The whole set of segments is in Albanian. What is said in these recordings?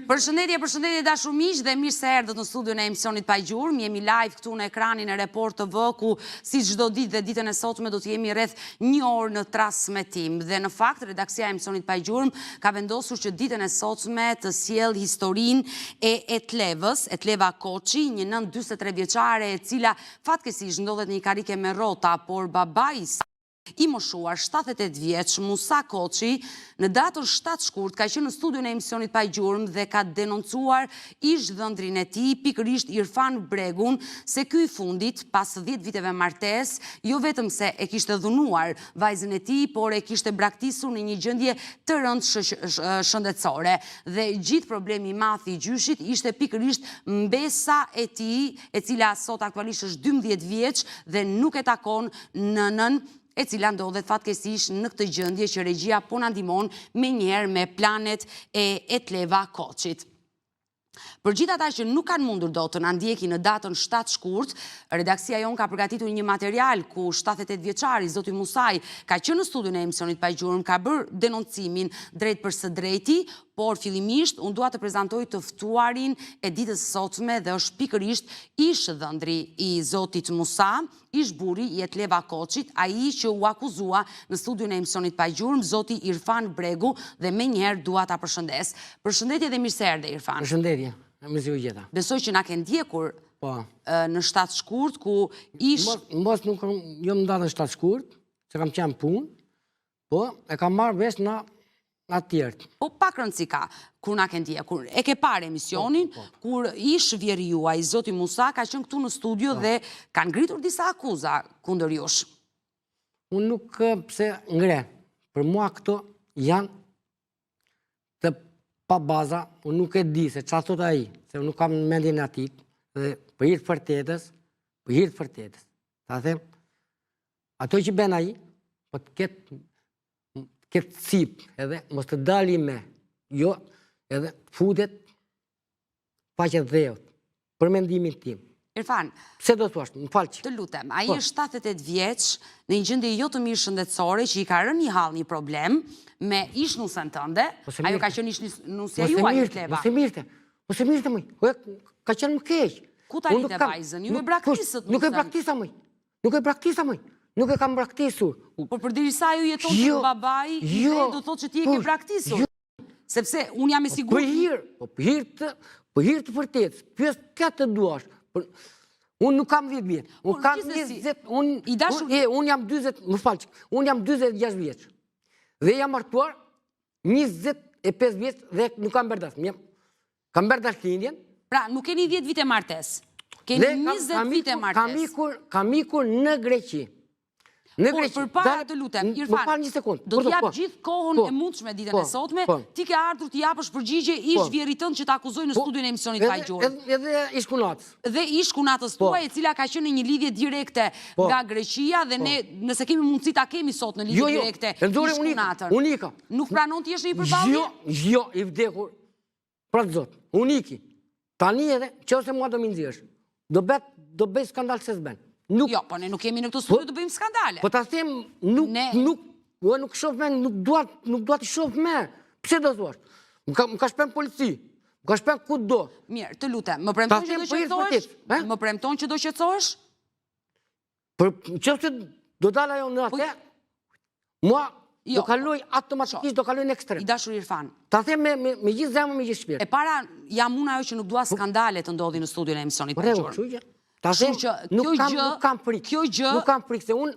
Përshëndetje dashur miq dhe mirë se erdhët në studion e emisionit Pa Gjurmë. Jemi live këtu në ekranin e Report TV ku si çdo ditë dhe ditën e sotme do të jemi rreth 1 orë në transmetim. Dhe në fakt redaksia e emisionit Pa Gjurmë ka vendosur që ditën e sotme të sjell historinë e Etlevës, Etleva Koçi, një nën 43 vjeçare e cila fatkeqësisht ndodhet në një karrike me rrota, por babai i moshuar 78 vjeç, Musa Koçi, në datën 7 shkurt ka qenë në studion e emisionit Pa Gjurmë dhe ka denoncuar ish-dhëndrin e tij, pikërisht Irfan Bregun, se ky i fundit, pas 10 viteve martesë, jo vetëm se e kishte dhunuar vajzën e tij, por e kishte braktisur në një gjendje të rëndë shëndetësore. Dhe gjithë problemi i madh i gjyshit ishte pikërisht mbesa e tij, e cila sot aktualisht është 12 vjeç dhe nuk e takon nënën, e cila ndodhet fatkeqësisht në këtë gjendje që regjia po na ndihmon menjëherë me planet e Etleva Koçit. Për gjithë ata që nuk kanë mundur dot të na ndjekin në datën 7 shkurt, redaksia jon ka përgatitur një material ku 78 vjeçari zoti Musaj ka qenë në studion e emisionit Pa Gjurmë, ka bërë denoncimin drejt për së drejti, por fillimisht unë dua të prezantoj të ftuarin e ditës së sotme dhe është pikërisht ish-dhëndri i zotit Musa, ish-burri i Etleva Koçit, ai që u akuzua në studion e emisionit Pa Gjurmë, zoti Irfan Bregu, dhe menjëherë dua ta përshëndes. Përshëndetje dhe mirë se erdhe Irfan. Përshëndetje, mirë se u gjeta. Besoj që na ke ndjekur në 7 shkurt ku ish... Mos nuk jam ndarë në 7 shkurt, se kam qenë punë, po e kam marrë vesh në atjertë. Po pak rëndësi ka, kur na ke ndjekur. E ke parë emisionin, kur ish vjeri juaj, zoti Musa, ka qenë këtu në studio dhe kanë ngritur disa akuza kundër jush. Unë nuk pse ngre, për mua këto janë të pa baza, unë nuk e di se çfarë thot ai, se unë nuk kam në mendjen e atit, dhe për hir të vërtetës, ta them, ato që bën ai, po të ketë cip, edhe mos të dali me, jo, edhe futet faqet dheut, për mendimin tim. Irfan, pse do thuash, më falq. Të lutem, ai është 78 vjeç, në një gjendje jo të mirë shëndetësore, që i ka rënë një hall një problem me ish-nusën tënde, ajo ka qenë ish-nusja juaj Etleva. Mos e mirte mëj, ka qenë më keq. Ku ta lite vajzën? Ju e braktisët nusën? Nuk e braktisa mëj. Nuk e kam braktisur. Por përderisa ju jeton të babai, do thotë që ti e ke braktisur. Sepse unë jam e sigurt. Për hir të vërtetës, pyes këtë duash. Unë nuk kam 10 vjet. Unë kam 20, unë jam 40, më falq. Unë jam 46 vjeç. Dhe jam martuar 25 vjeç dhe nuk kam bërdas. Kam bërdas lindjen. Pra, nuk keni 10 vite martes. Keni 20 vite martes. Kam ikur në Greqi. Por për para të lutem, Irfan, do t'jap gjithë kohën e mundshme ditën e sotme, ti ke ardhur t'i japësh përgjigje ish vjerit tënd që t'akuzoi në studion e emisionit Pa Gjurmë. Edhe ish kunatës. Dhe ish kunatës tuaj, e cila ka qenë në një lidhje direkte nga Greqia, dhe ne, nëse kemi mundësi ta kemi sot në lidhje direkte ish kunatën. Unika. Nuk pranon t'jesh në i përballje? Jo, i vdekur. Pra të zot, uniki. Tani edhe, që ose mua do mi nxjesh. Do bëj skandal se s'ben. Jo, po ne nuk kemi në këtë studio të bëjmë skandale. Po ta them, nuk shoh me, nuk dua të shoh me. Pse do thuash? Më ka shpen polici, më ka shpen ku do. Mirë, të lutem, më premton që do qetësohesh? Më premton që do qetësohesh? Për çfarë do dal ajo në atë? Mua do kaloj automatikisht, do kaloj në ekstrem. I dashur Irfan. Ta them me gjithë zemrën, me gjithë shpirt. E para, jam unë ajo që nuk dua skandale të ndodhin në studion e emisionit Pa Gjurmë. Ta them, nuk kam frikë, se unë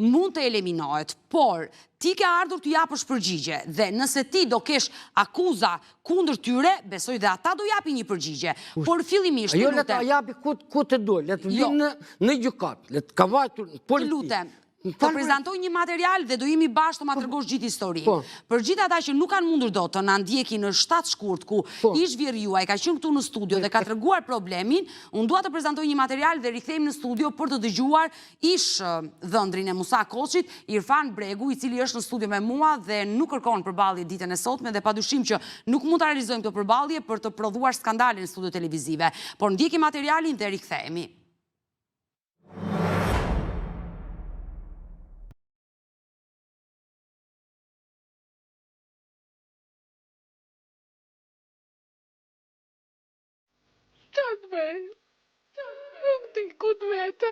mund të eliminohet, por ti ke ardhur të japësh përgjigje, dhe nëse ti do kesh akuza kundër tyre, besoj dhe ata do japi një përgjigje. Por fillimisht, jo le ta japi ku të doj, le të vinë në gjykat, le të kavajtur polici. Të prezantoj një material dhe do jemi bashkë të ma tregosh gjithë historinë. Për gjithë ata që nuk kanë mundur do të na ndjekin në 7 shkurt, ku ish vjeri juaj ka qenë këtu në studio dhe ka treguar problemin, unë dua të prezantoj një material dhe rikthehemi në studio për të dëgjuar ish dhëndrin e Musa Koçit, Irfan Bregu, i cili është në studio me mua dhe nuk kërkon përballje ditën e sotme, dhe padyshim që nuk mund ta realizojmë këtë përballje për të prodhuar skandale në studio televizive. Por ndjekim materialin dhe rikthehemi. Qatë vej, nuk t'i kut vete,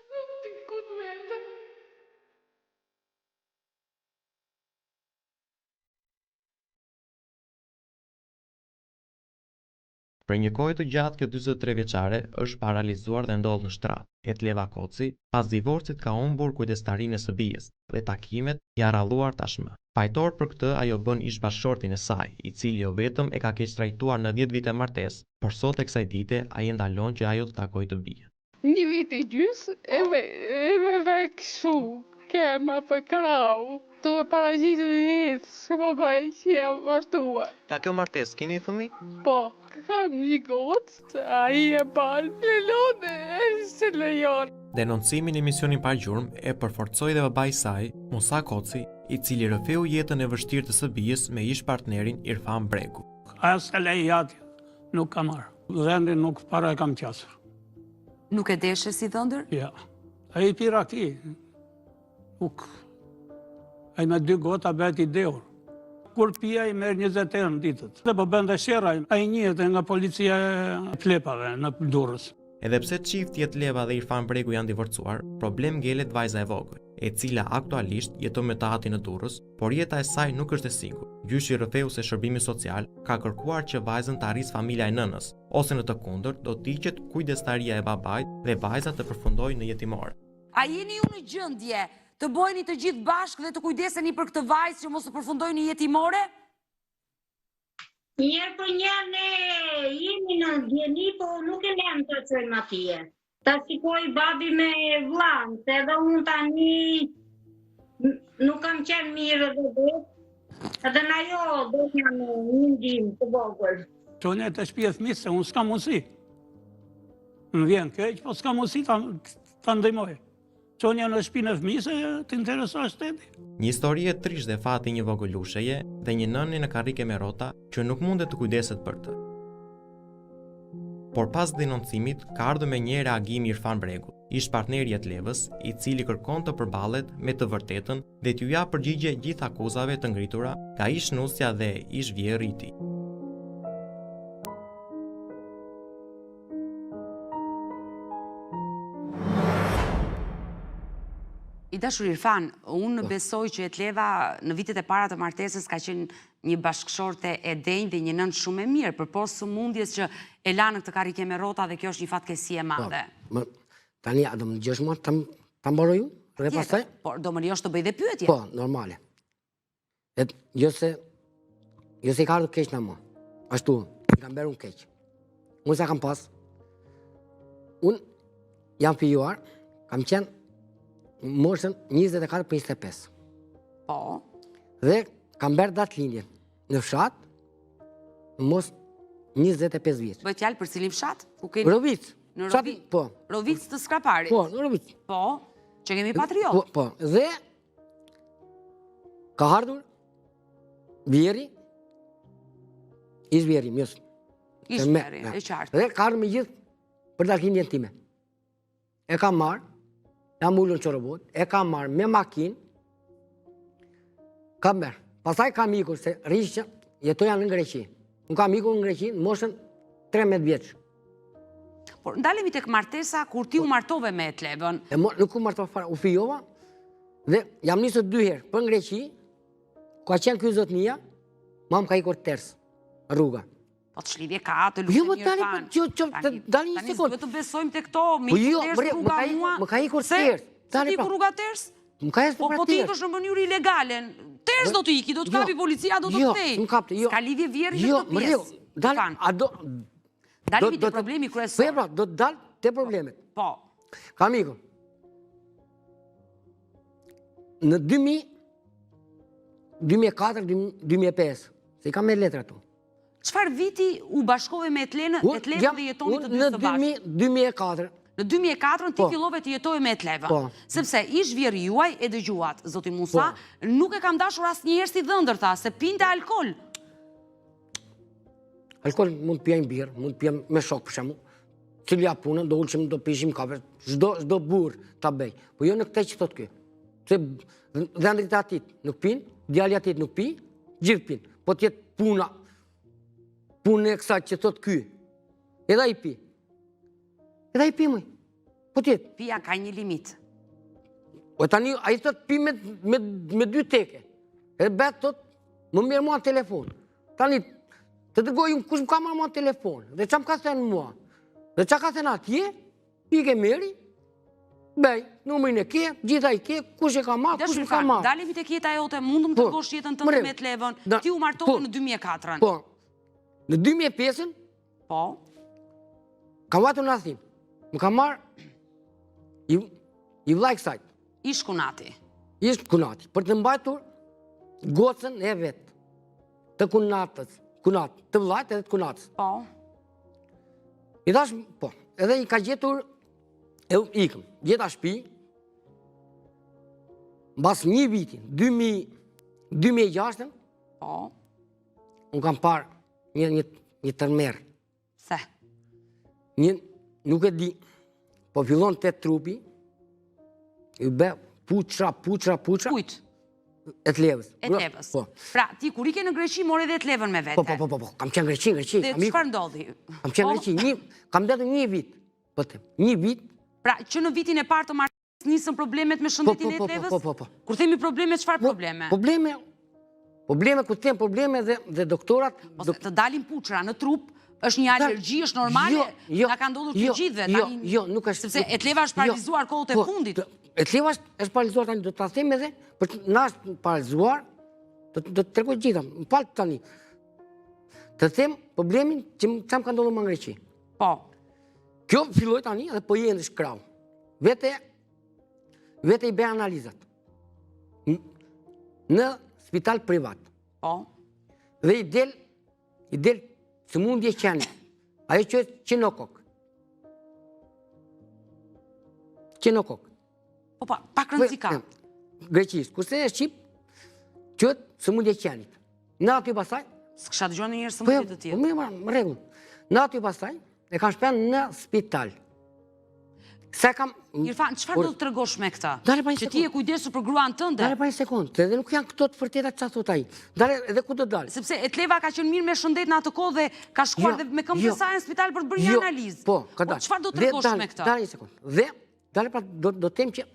Për një kohë të gjatë, kjo 43 vjeçare është paralizuar dhe ndodh në shtrat. Etleva Koci, pas divorcit ka humbur kujdestarinë e së bijës dhe takimet janë rralluar tashmë. Fajtor për këtë ajo bën ish bashkëshortin e saj, i cili jo vetëm e ka keq trajtuar në 10 vite martesë, por sot e kësaj dite ai ndalon që ajo të takojë të bijën. Një vit i gjys, e me këshu, kema për krau, të parazitë në jetë, së më bëjë që jam vazhtuar. Ka kjo martesë, keni fëmijë? Po, kam një gocë, a i e banë, lelone, e se lejon. Denoncimin e misionin pa gjurmë e përforcoi dhe babai i saj, Musa Koci, i cili rrëfeu jetën e vështirë të së bijës me ish partnerin Irfan Bregu. As e lej atje, nuk kam marrë. Vendin nuk para e kam qasër. Nuk e deshe si dhëndër? Ja. A i pira ki. Nuk. A i me 2 gota beti deur. Kur pia i merë 20 erë në ditët. Dhe po bënda shera, a i njët nga policia e Flepave në Durrës. Edhe pse çifti Etleva dhe Irfan Bregu janë divorcuar, problem ngjelet vajza e vogël, e cila aktualisht jeton me tahatin në Durrës, por jeta e saj nuk është e sigurt. Gjyshi rrëfeus e shërbimit social ka kërkuar që vajzën të arrisë familja e nënës, ose në të kundërt do të hiqet kujdestaria e babait dhe vajza të përfundojë në jetimore. A jeni ju në gjendje të bojeni të gjithë bashkë dhe të kujdeseni për këtë vajzë që mos të përfundojë në jetimore? Njerë për njerë ne jemi në djeni, po nuk e lem të qëjmë atje. Ta shikoj babi me vlanë, se edhe unë tani nuk kam qenë mirë dhe dhe, edhe na jo do një në një ndim të vogël. Qonja të shpje fëmisë, se unë s'ka mundësi. Më vjen keq, po s'ka mundësi ta ndëjmoj. Qonja në shpinë e fëmisë, të intereso shteti. Një histori e trisht dhe fati një vogëlusheje dhe një nëni në karrike me rrota që nuk mundet të kujdeset për të. Por pas denoncimit ka ardhur me një reagim Irfan Bregu, ish partneri i Etlevës, i cili kërkon të përballet me të vërtetën dhe t'ju japë përgjigje gjithë akuzave të ngritura nga ish nusja dhe ish vjerri i tij. I dashur Irfan, unë besoj që Etleva në vitet e para të martesës ka qenë një bashkëshorte e denjë dhe një nënë shumë e mirë, përpos sëmundjes që e la në këtë karrike me rrota dhe kjo është një fatkesi e madhe. Tani, a do më gjesh mua ta mbaroj ju? Dhe pastaj? Por do më lejosh të bëj dhe pyetje. Po, normale. Jo se i ka ardhur keq në mua. Ashtu, i kam bërë unë keq. Unë sa kam pas. Unë jam fijuar, kam qenë moshën 24 për 25. Po. Dhe kam bërë datë lindjen në fshat, mos 25 vjeç. Bëjt fjalë për cilin fshat? Rovic. Në Fshatin, po. Rovic të Skraparit? Po, në Rovic. Po, që kemi patriot. Po, dhe ka ardhur vjeri, ish vjeri, mjës. Ish vjeri, e qartë. Dhe ka ardhur me gjithë për datë lindjen time. E kam marrë, jam ullur në Qorobot, e kam marrë me makinë, kam merë. Pasaj kam ikur, se rishë që jetoja në Greqi. Unë kam ikur në Greqi në moshën 13 vjeç. Por ndalemi tek martesa kur ti u martove me Etlevën. Nuk u martove fare, u fijova, dhe jam nisur 2 herë për në Greqi, ka qenë kjo zotnia, ma më ka ikur ters, rruga. Po të shlidhje ka, të lutem Irfan. Dali një sekund. Tani të besojmë të këto, mi ters rruga mua. Më ka ikur ters. Se ti ku rruga ters? Më ka ikur po ti ikësh në mënyrë ilegale. Ters do të iki, do të kapi policia, do të kthej. S'ka lidhje vjerri me këtë pjesë. Dalimi të problemi kryesor. Po, do të dal të problemet. Po. Kam ikur. Në 2004-2005, se i kam me letra tu. Qfar viti u bashkove me Etlevën dhe jetoni të dy së bashkë? Në 2004. Në 2004 ti fillove të jetoj me Etlevën. Sepse ish vjeri juaj e dëgjuat, zoti Musa, nuk e kam dashur asnjëherë si dhëndërta, se pinte alkool. Alkool mund të pijajnë birë, mund të pijajnë me shok për shembull. Cilja punën, do ulqim, do pishim kafe, çdo burr ta bëj. Po jo në këtë që thot ky. Se dhëndrit e atit nuk pinë, djali atit nuk pi, gjithë pinë. Po tjetë punë e kësaj që thot ky, edhe ai pi. Edhe ai pi mëj. Po tjetë. Pia ka një limit. O tani, a i thot pi me 2 teke. Edhe betë thot, më mirë mua në telefon. Tani, të dërgoj unë kush më ka marrë mua në telefon. Dhe që më ka thënë mua. Dhe që ka thënë atje, pi ke meri, bej, numrin e ke, gjitha i ke, kush e ka marrë, kush më ka marrë. Dalemi tek jeta jote, mundëm të gosh jetën tënde me të levën. Ti u martove në 2004-ën. Po, në 2005-ën, Po, kam vatu në Athinë. Më ka marrë i vllai kësaj. ish kunati. Ishtë kunati, për të mbajtur gocën e vetë, të kunatës, të vllajt edhe të kunatës. Po, I thash, po, edhe i ka gjetur, e ikëm, gjeta shtëpi, mbas një vitin, 2006-ën, po, unë kam parë një tërmerë. se. Nuk e di, po fillon të trupi, i be puçra, Kujt? e të levës. E të levës. Po, Pra, ti kur ike në Greqi, more edhe të levën me vete. po, kam qenë Greqi. Dhe çfarë ndodhi? Kam qenë Greqi, kam detur një vit, po them, një vit. Pra, që në vitin e parë të marrëdhënies nisën problemet me shëndetin e të levës? Po. Kur themi probleme, çfarë probleme? Probleme, ku them probleme dhe doktorat... Ose të dalin puçra në trup, është një alergji, është normale? Na ka ndodhur të gjithëve. Jo, nuk është... Sepse etleva është paralizuar kohët e fundit. Etleva është paralizuar tani, do të them edhe, për na është paralizuar, do të tregoj gjitha, më falë tani. Të them problemin që më ka ndodhur më në Greqi. Po. Kjo filloi tani dhe po jenë shkrau. Vete i be analizat. Në spital privat. Po. Dhe i del sëmundje qeni. Ajo që është qenokok. Qenokok. Po, pak rëndësi ka. Greqisë. Kurse e Shqip, që është sëmundje qenit. Në aty pasaj... S'kisha dëgjuar ndonjëherë sëmundje të tillë. Po, më rregull. Në aty pasaj, e kam shpenë në spital. Se kam... Irfan, çfarë do të tregosh me këtë? Dale pa një Që ti e kujdesur për gruan tënde? Dale pa një sekundë, edhe nuk janë këto të vërteta çfarë thot ai. Dale edhe ku do dalë. Sepse Etleva ka qenë mirë me shëndet në atë kohë dhe ka shkuar dhe me këmbë të saj në spital për të bërë një analizë. Po, ka dalë. Çfarë do të tregosh me këtë? Dale një sekundë. Dhe dale pra do të them që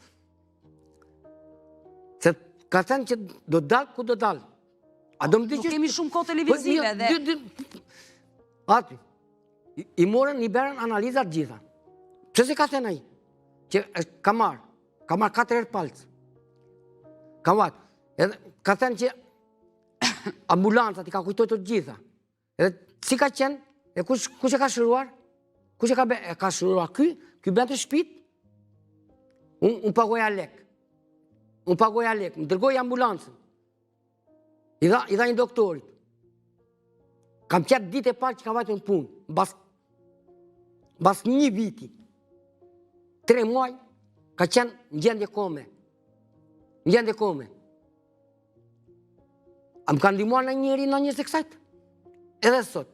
se ka thënë që do dalë ku do dalë. A do më Nuk kemi shumë kohë televizive dhe... Aty, i morën, i berën analizat gjitha. Që se ka thënë ai? Që ka marrë 4 herë palcë. Ka marrë. Edhe ka thënë që ambulancat i ka kujtoj të gjitha. Edhe si ka qenë, e kush e ka shëruar? Kush e ka shëruar? Ky bën të shtëpit. Unë pagoja lek. Më dërgoj ambulancën. I dha një doktorit. Kam qatë ditë e parë që ka vajtë në punë. Bas një viti, 3 muaj, ka qenë në gjendje kome. A më ka ndihmuar në njëri në njës e kësajt? Edhe sot.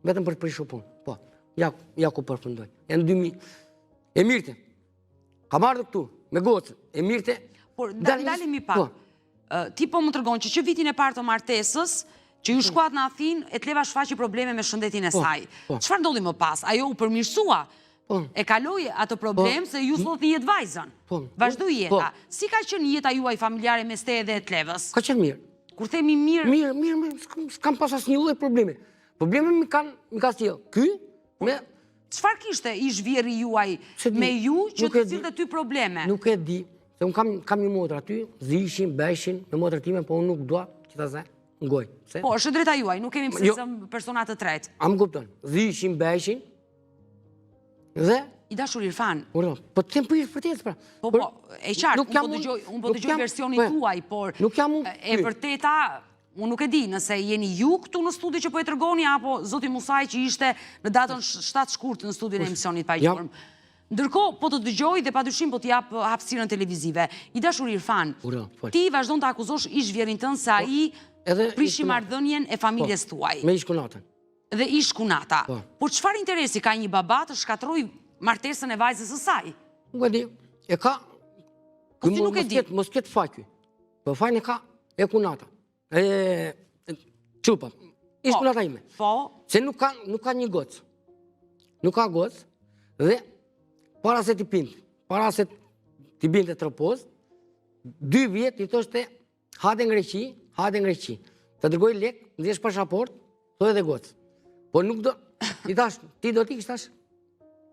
Vetëm për të prishu punë. Po, ja ku përfundoj. E në 2000. E mirëte. Ka marrë këtu, me gocën. E mirëte. Por, dalimi pak. Ti po më tregon që vitin e parë të martesës, që ju shkuat në Athinë, Etleva shfaqi probleme me shëndetin e saj. Çfarë ndodhi më pas? Ajo u përmirësua? E kaloi atë problem se ju thot një jetë vajzën. Vazhdo jeta. Si ka qenë jeta juaj familjare mes teje dhe Etlevës? Ka qenë mirë. Kur themi mirë... Mirë, s'kam pas asnjë lloj probleme. Probleme mi ka sjell. Ky me... Çfarë kishte ish vjerri juaj me ju që të cilët ty probleme? Nuk e di. Se unë kam një motër aty, zishin, beshin, me motër time, po unë nuk dua që ta zë në gojë. Po, është drejta juaj, nuk kemi pse të personat të tretë. A më kupton, zishin, beshin, dhe... I dashur Irfan. Po të them për vërtet, pra. Po, e qartë, unë po dëgjoj versionin tuaj, por e vërteta, unë nuk e di nëse jeni ju këtu në studi që po e tërgoni, apo Zoti Musaj që ishte në datën 7 shkurt në studion e emisionit pa i gjurëm. Ndërkohë, po të dëgjoj dhe pa dyshim po t'jap hapësirën televizive. I dashur Irfan, ti vazhdon të akuzosh ish vjerin tënë se ai prishi marrëdhënien e familjes tuaj. Me ish kunatën. Dhe ish kunata. Por çfarë interesi ka një baba të shkatroj martesën e vajzës së saj? Nuk e di. E ka... Po ti nuk e di. Mos ketë faqë. Po fajnë e ka e kunata. Qupa. Ish kunata ime. Po. Se nuk ka një gocë. Nuk ka gocë dhe para se t'i pinte, para se t'i binte tropoz, 2 vjet i thoshte, hajde në Greqi, të dërgoj lek, ndjesh pasaport, thoi edhe gocë. Po nuk do, i thash, ti do t'i kështash,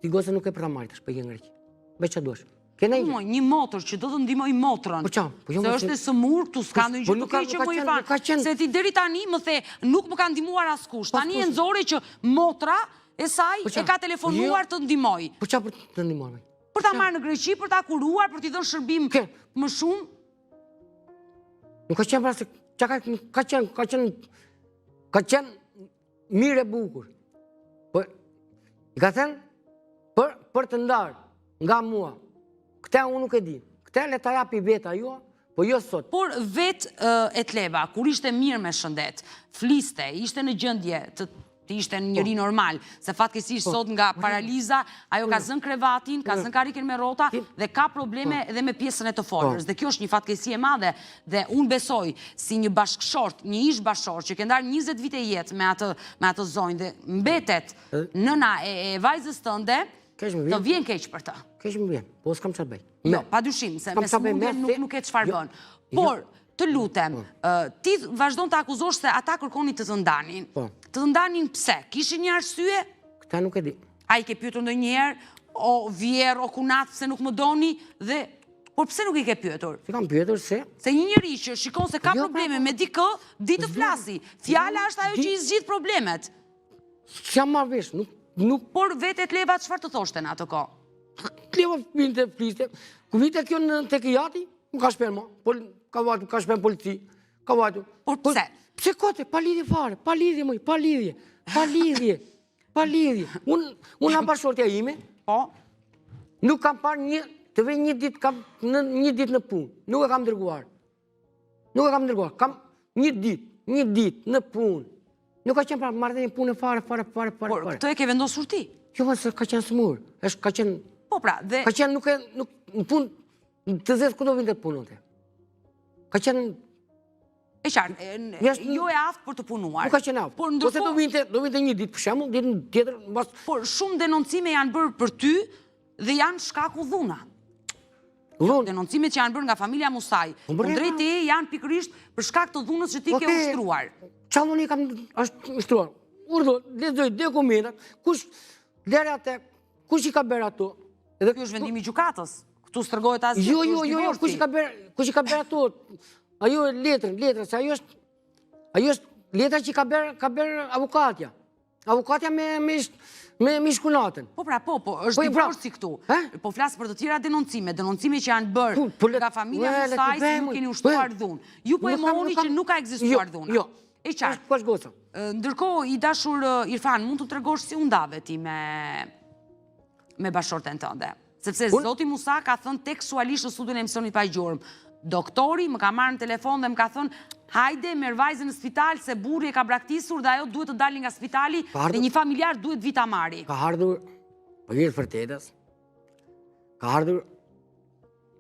ti gocë nuk e për ta marrë tash, për i në Greqi. Be që duash. Një motor që do të ndihmoj motrën. Se është e sëmur, këtu s'ka ndonjë gjë të keqe më i fan. Se ti deri tani më the, nuk më ka ndihmuar askush. Tani e nxori që motra e saj e ka telefonuar të ndihmoj. Po çfarë për të ndihmuar? Për ta marrë në Greqi, për ta kuruar, për t'i dhënë shërbim më shumë. Nuk ka qenë pra se ka qenë mirë e bukur. Po i ka thënë për të ndarë nga mua. Këta unë nuk e di. Këta le ta japi vetë ajo, po jo sot. Por vetë Etleva, kur ishte mirë me shëndet, fliste, ishte në gjendje të ishte njëri normal, se fatkeqësisht sot nga paraliza, ajo ka zënë krevatin, ka zënë karikën me rrota dhe ka probleme edhe me pjesën e të folës. Dhe kjo është një fatkeqësi e madhe dhe unë besoj si një bashkëshort, një ish bashkëshort që ke ndarë 20 vite jetë me atë zonjë dhe mbetet nëna e vajzës tënde, të vjen keq për të. Keq më vjen, po s'kam çfarë bëj. Jo, padyshim se me smundjen nuk e çfarë bën. Por, të lutem, ti vazhdon të akuzosh se ata kërkonin të të ndanin. Të të ndanin pse? Kishin një arsye? Këta nuk e di. A i ke pyetur ndonjëherë, o vjerë, o kunat, pse nuk më doni, dhe... Por pse nuk i ke pyetur? Si kam pyetur se... Se një njëri që shikon se ka probleme me dikë, di të flasi. Fjala është ajo që i zgjidh problemet. S'jam marrë vesh, nuk... Por vetë Etleva çfarë të thoshte në atë kohë? Etleva vinte fliste. Ku vite kjo në tekijati, nuk ka shpen ma. Ka vajtu, ka shpen polici, ka vajtu. Por pse? Pse kote, pa lidhje fare, pa lidhje mëj, pa lidhje. Unë am bashkëshortja ime, nuk kam parë të vej një dit në punë, nuk e kam dërguar. Kam një dit në punë. Nuk ka qenë pra marrëdhënie punë fare. Por këtë e ke vendosur ti? Jo, se ka qenë smur. Ka qenë... Po pra, dhe... Ka qenë nuk në punë, të zezë ku do vinte të punonte. Ka qenë... E qartë, jo e aftë për të punuar. Nuk ka qenë aftë. Po se do vinte një ditë për shemull, ditën tjetër... Por shumë denoncime janë bërë për ty dhe janë shkaku dhuna. Denoncimet që janë bërë nga familja Musaj, kundrejt e janë pikërisht për shkak të dhunës që ti ke ushtruar. Qalloni kam ushtruar. Urdo, lexoj dokumentat, kush deri atë, kush i ka bërë ato? Edhe ky është vendimi i gjykatës. Këtu s'tregohet asgjë. Jo, kush i ka bërë ato? Ajo letra, se ajo është letra që ka bërë avokatja. Avokatja me shkunatën. Po pra, është divorci këtu. Po flasë për të tjera denoncime që janë bërë nga familja Musaj se nuk keni ushtruar dhunë. Ju po e mohoni që nuk ka ekzistuar dhuna. Jo, e qartë. Ndërkohë, i dashur Irfan, mund të tregosh si u ndave ti me bashkëshorten tënde? Sepse zoti Musa ka thënë tekstualisht në studion e emisionit Pa Gjurmë. Doktori më ka marrë në telefon dhe më ka thënë hajde merr vajzën në spital se burri e ka braktisur dhe ajo duhet të dalë nga spitali dhe një familjar duhet vita marri. Ka ardhur, për jetë vërtetës, ka ardhur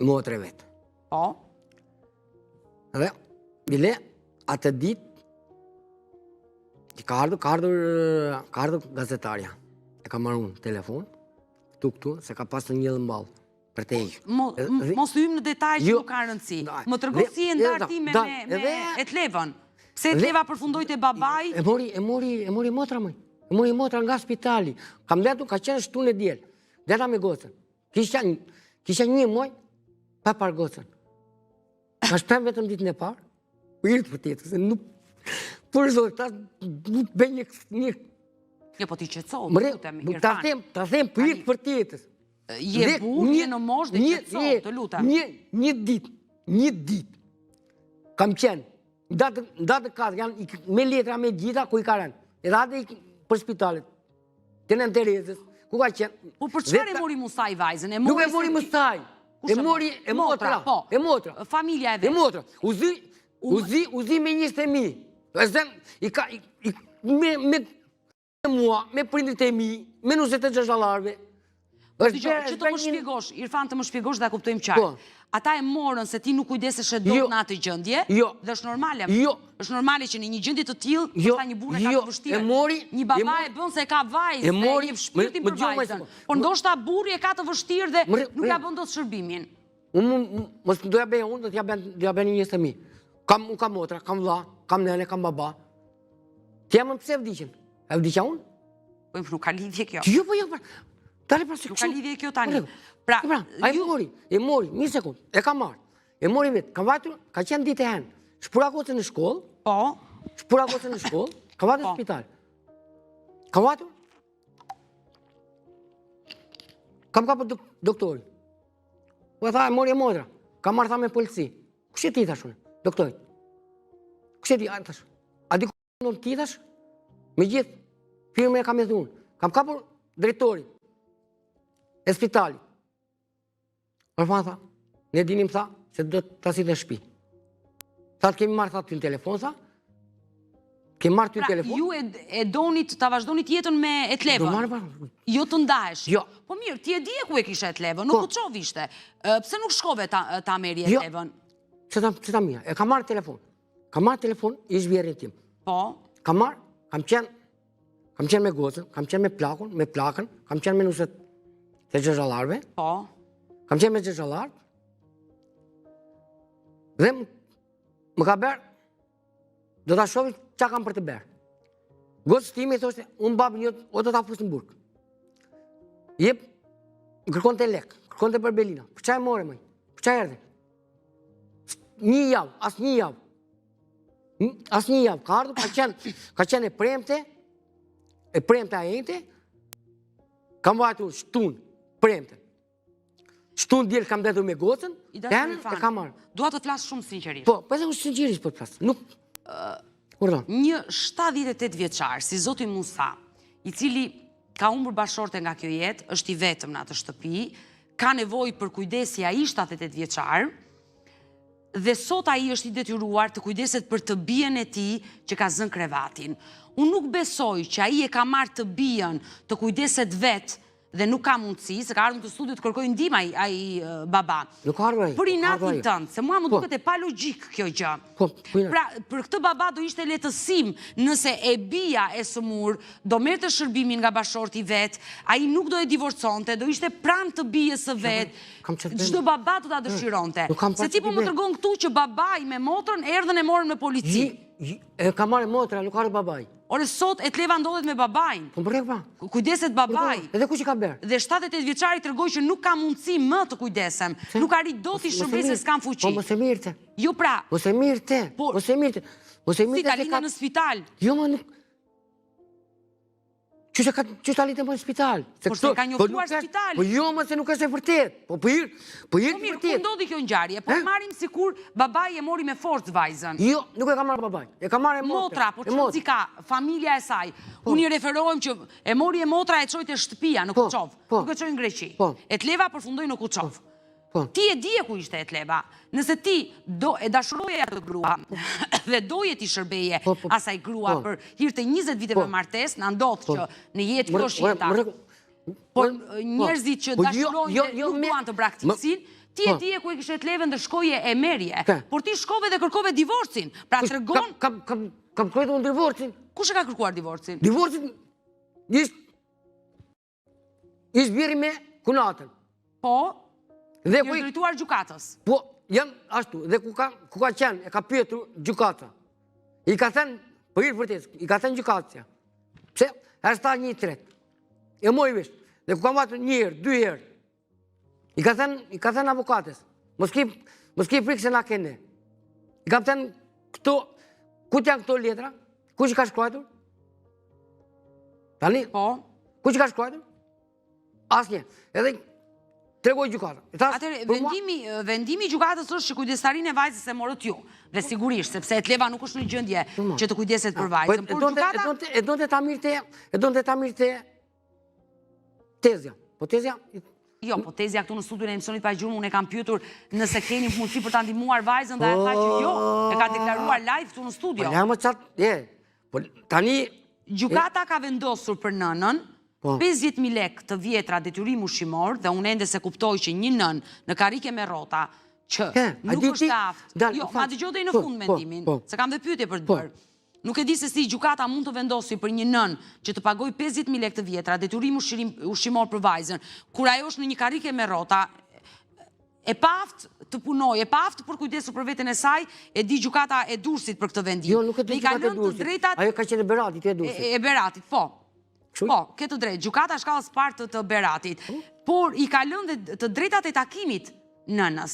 motre vetë. Po? Dhe, bile, atë ditë, ka ardhur gazetarja. E ka marrë unë telefon, këtu, se ka pasë një dhe mballë. Mos hyjmë në detaj që nuk ka rëndësi. Më tërgo si e ndarë ti me Etlevën. Pse Etleva përfundoi te babai? E mori motra mëj. E mori motra nga spitali. Kam detu, ka qenë shtunë e djelë. Deta me gocën. Kisha një muaj, pa par gocën. Ka shpem vetëm ditën e parë, për irtë për tjetë, se nuk... Për zotë, ta nuk bëj një... Jo, po ti qetësohu, lutem, Irfan. Ta them për irtë për tjetës. Je burë, je në mosh dhe qetësohu, të lutem. Një dit, kam qenë, datë 4, janë me letra me gjitha ku i ka rënë. Edhe atë për spitalet, të në Terezës, ku ka qenë. Po për çfarë e mori Musaj vajzën? Nuk e mori Musaj, e mori e motra. Familja e vetë. E motra. Uzi me 20.000. Me mua, me prindit e mi, me 26 xhallarve. Që të më shpjegosh, Irfan, të më shpjegosh dhe kuptojmë qartë. Ata e morën se ti nuk kujdesesh e dot në atë gjendje, dhe është normale. Është normale që në një gjendje të tillë, ndoshta një burrë ka të vështirë. Një baba e bën se ka vajzë, e jep shpirtin për vajzën. Por ndoshta burri e ka të vështirë dhe nuk ja bën dot shërbimin. Mos doja bëj unë, do t'ja bëni njësë të mi. Unë kam motra, kam vlla, kam nene, kam baba. Ti jam pse vdiqen? E vdiqa unë? Po nuk ka lidhje kjo. Jo. Tale pra se nuk ka lidhje kjo tani. Pra, a e mori, një sekund, e ka marrë. E mori vetë, ka vajtur, ka qenë ditë e henë. Shpura gocën në shkollë. Po. Shpura gocën në shkollë, ka vajtur në spital. Ka vajtur. Kam ka për doktori. Po e tha, e mori e modra. Ka marrë tha me polici. Kushe ti thash unë, doktori? Kushe ti, thash? A di ku ti thash? Me gjithë firme e kam e dhunë. Kam ka për drejtori e spitalit. Orfan tha, ne dinim tha, se do të tasit në shpi. Tha të kemi marrë tha të në telefon, tha. Kemi marrë të në telefon. Pra, ju e donit, të vazhdonit jetën me Etlevën? Jo të ndahesh? Jo. Po mirë, ti e di e ku e kishe Etlevën, nuk u qov ishte. Pse nuk shkove ta meri Etlevën? Që ta mija, e kam marrë telefon. Kam marrë telefon, ish vjerin tim. Po? Kam marrë, kam qenë me gocën, kam qenë me plakën, kam qenë me nuset të gjëzhalarve. Po? Kam qenë me gjëzhalarve. Dhe më ka berë, do të shovi qa kam për të berë. Gocës timi e thoshte, unë babë njëtë, o do të afusë në burkë. Jep, më kërkon të lekë, kërkon të bërbelina. Për qa e more, mëj? Për qa erdhe? Një javë, asë një javë. Asë një javë, ka ardhë, ka qenë e premte a ente, kam vajtur shtunë, premte. Shtunë djelë kam betur me gocën, e kam marrë. Dua të flasë shumë sinqerisht. Po, përse u sinqerisht për të flasë. Nuk, urdon. Një 78 vjeçar, si Zoti Musa, i cili ka humbur bashorte nga kjo jetë, është i vetëm në atë shtëpi, ka nevojë për kujdesja ai 78 vjeçar, dhe sot ai është i detyruar të kujdeset për të bien e tij që ka zënë krevatin. Unë nuk besoj që ai e ka marrë të bien të kujdeset vetë dhe nuk ka mundësi, se ka ardhur të studio të kërkoj ndihmë ai baba. Nuk ka ardhur ai. Për inatin tënd, se mua më duket e pa logjik kjo gjë. Pra, për këtë baba do ishte lehtësim nëse e bia e sëmur do merrte shërbimin nga bashorti vet, ai nuk do e divorconte, do ishte pranë të bijës së vet. Çdo baba do ta dëshironte. Se ti po më tregon këtu që babai me motrën erdhën e morën me polici. E ka marrë motra, nuk ka ardhur babai. Ore, sot Etleva ndodhet me babajnë. Po mërek pa. Kujdeset babaj. Edhe ku që ka berë? Dhe 78 vjeçari tërgoj që nuk ka mundësi më të kujdesem. Nuk arrit do t'i shërbej se s'kam fuqi. Po mos e mirëte. Jo pra. Mos e mirëte. Mos e mirëte. Si ta linda në spital. Jo më nuk. Që ta linë më në spital? Por se ka njoftuar spital. Po jo më se nuk është e vërtet. Po irë mirë, ku ndodhi kjo ngjarje? Po marim sikur babai e mori me forcë vajzën. Jo, nuk e ka marrë babai. E ka marrë e motra. Motra, po çfarë ka familja e saj? Unë i referohem që e mori e motra e çoi te shtëpia në Kuçov. Nuk e çoi në Greqi. Etleva përfundoi në Kuçov. Ti e dije ku ishte Etleva. Nëse ti e dashuroje atë grua dhe doje ti shërbeje asaj grua për hir të 20 viteve martesë, na ndodh që në jetë kjo është jeta. Por njerëzit që dashurojnë nuk duan të braktisin, ti e dije ku e kishe Etlevën dhe shkoje e merje. Por ti shkove dhe kërkove divorcin. Pra tregon... Kam kërkuar unë divorcin. Kush e ka kërkuar divorcin? Divorcin ishtë bjeri me kunatën. Po? Dhe ju drejtuar gjukatës. Po, janë ashtu, dhe ku ka qenë, e ka pyetur gjukata. I ka thënë, për hirë vërtetës, i ka thënë gjukatësja. Pse, e sta një tret. E moj vesh, dhe ku ka matur një herë, 2 herë. I ka thënë avokatës, mos ki frikë se na kene. I ka thënë, këto, ku t'janë këto letra? Ku që ka shkruajtur? Tani? Po. Ku që ka shkruajtur? Asnjë. Edhe tregoj gjukata. Atëre, vendimi i gjukatës është që kujdestarinë e vajzës e morët ju. Dhe sigurisht, sepse Etleva nuk është në gjendje që të kujdeset për vajzën. Por gjukata... E donë të ta mirë të tezja. Po tezja... Jo, po tezja këtu në studion e emisionit pa gjurmë, unë e kam pyetur nëse keni mundësi për ta ndihmuar vajzën dhe e tha që jo, e ka deklaruar live këtu në studio. Po tani... Gjukata ka vendosur për nënën 50.000 lek të vjetra detyrim ushqimor, dhe unë ende se kuptoj që një nën në karike me rrota, që nuk është aftë. Jo, ma dëgjoj deri në fund mendimin, se kam dhe pyetje për të bërë. Nuk e di se si gjykata mund të vendosi për një nën që të pagoj 50.000 lek të vjetra, detyrim ushqimor për vajzën, kur ajo është në një karike me rrota, e paft të punoj, e paft për kujdesu për veten e saj, e di gjykata e Durrësit për këtë vendim. Jo, nuk e di gjykata e Durrësit. Ajo ka qenë e Beratit, e Durrësit. E Beratit, po. Po, këtë drejt, gjykata shkallës partë të Beratit, por i ka lënë dhe të drejtat e takimit nënës.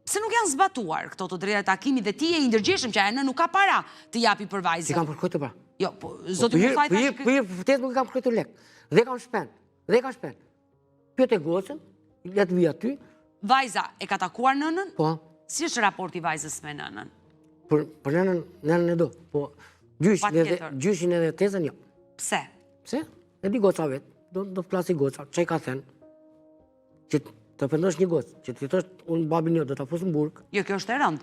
Pse nuk janë zbatuar këto të drejtat e takimit dhe ti e i ndërgjeshëm që ajo nuk ka para të japi për vajzën? Si kam përkujtë pra? Jo, po, zoti Musaj thash që... Po i vërtet nuk kam përkujtë lek. Dhe kam shpen. Pyet e gocën, letë vi aty. Vajza e ka takuar nënën? Po. Si është raporti vajzës me nënën? Për nënën e do. Po, gjyshin edhe tezën jo. Pse? Pse? E di goca vetë, do plasi goca, që i ka thënë, që të pëndosh një gocë, që të thosh unë babin jo, do të fusë në burg. Jo, kjo është e rëndë.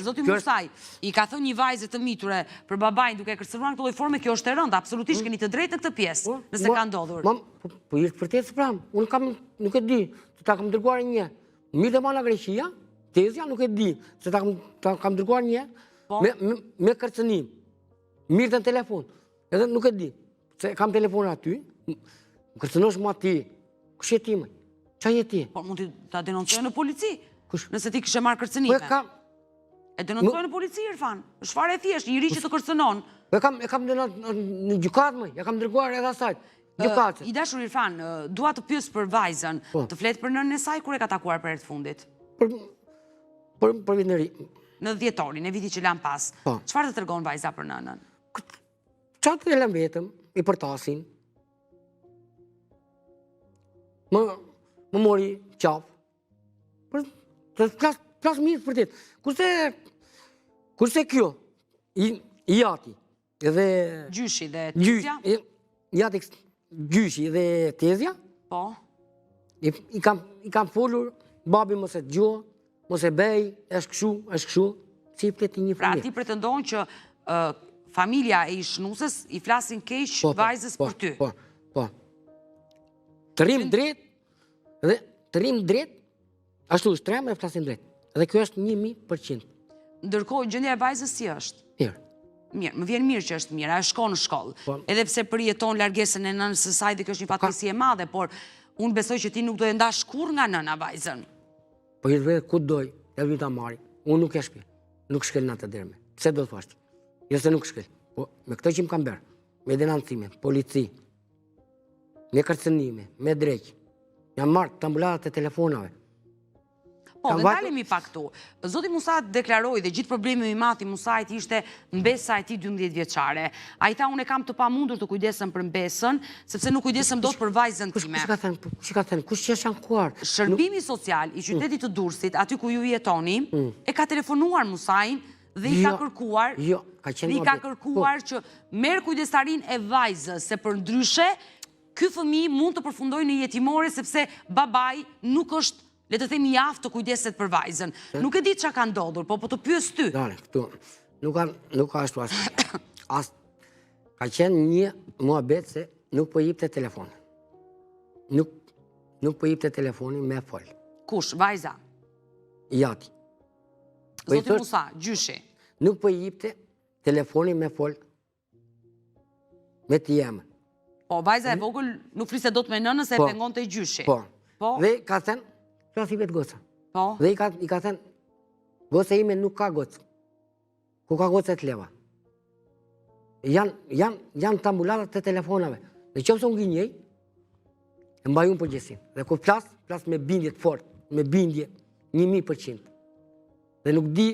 Zoti Musaj, i ka thënë një vajzë të miture për babajnë duke kërcënuar në këtë lloj forme, kjo është e rëndë, absolutisht keni të drejtë në këtë pjesë, nëse ka ndodhur. Po i është për tesë pramë, unë kam, nuk e di, se ta kam dërguar një, mirë dhe ma nga Greqia, tezja nuk e di, se ta kam dërguar një, me kërcënim, mirë dhe në telefon, edhe nuk e di. Se kam telefon aty, më kërcënosh ma ti, kush je ti, mëj? Qa je ti? Po mund të denoncojë në polici, Kush? nëse ti kishe marrë kërcënime. Po e kam... E denoncojë në polici, Irfan. Është fare e thjesht, njëri që të kërcënon. Po e kam në gjykatë, mëj, e kam dërguar edhe asajt, gjykatë. I dashur Irfan, dua të pyes për vajzën, të flet për nënën e saj, kur e ka takuar për herë të fundit? Për vitënëri. Në dhjetorin, e viti që lan pas. Çfarë të tregon vajza për nënën? Qatë e lëm vetëm, i përtasin, më mori qafë, plas mirë për tjetë. Kurse kjo, i jati, edhe... Gjyshi dhe tezja? Jati gjyshi dhe tezja, po? I kam folur, babi mos e gjohë, mos e bej, është këshu, si i pleti një Pra familje. ti pretendon që familja e ishnusës i flasin keq vajzës për ty? Po. Të rrim drejt, ashtu është tremë e flasin drejt. Dhe kjo është 1000%. Ndërkohë, gjendja e vajzës si është? Mirë. Mirë, më vjen mirë që është mirë, ajo shkon në shkollë. Edhe pse përjeton largesën e nënës së saj dhe kjo është një fatkeqësi e madhe, por unë besoj që ti nuk do e ndash kurrë nga nëna vajzën. Po i vetë ku doj, e vita marri. Unë nuk e shpi. Nuk shkel natë derme. Pse do të thashë? Jo se nuk shkel. Po me këtë që më kam bërë, me denancime, polici, me kërcënime, me drejq, jam marrë tambulatat e telefonave. Po, dhe dalemi pak tu. Zoti Musa deklaroi dhe gjithë problemi i madh i Musait ishte mbesa e tij 12 vjeçare. Ai tha unë kam të pamundur të kujdesem për mbesën, sepse nuk kujdesem dot për vajzën time. Kush ka thënë? Kush është ankuar? Shërbimi social i qytetit të Durrësit, aty ku ju jetoni, e ka telefonuar Musain dhe i ka kërkuar, që merr kujdestarin e vajzës, se për ndryshe ky fëmijë mund të përfundojë në jetimore sepse babai nuk është, le të themi, i aftë të kujdeset për vajzën. Nuk e di çka ka ndodhur, po të pyes ty. Dale, këtu nuk ka ashtu as. Ka qenë një muhabet se nuk po jepte telefon. Nuk po jepte telefonin me fol. Kush, vajza? Jati. Zoti Musa, gjyshi. Nuk po jepte telefonin me fol me të jemë. Po, vajza e vogël nuk fliste dot me nënën se e pengonte gjyshi. Po. Dhe ka thënë, plasi vetë goca. Po. Dhe i ka thënë, goca ime nuk ka gocë. Ku ka goca të leva. Janë tambulatat të telefonave. Dhe që mësë unë gjinjej, e mbaj unë përgjesin. Dhe ku plas me bindje të fort, me bindje 1000%. Dhe nuk di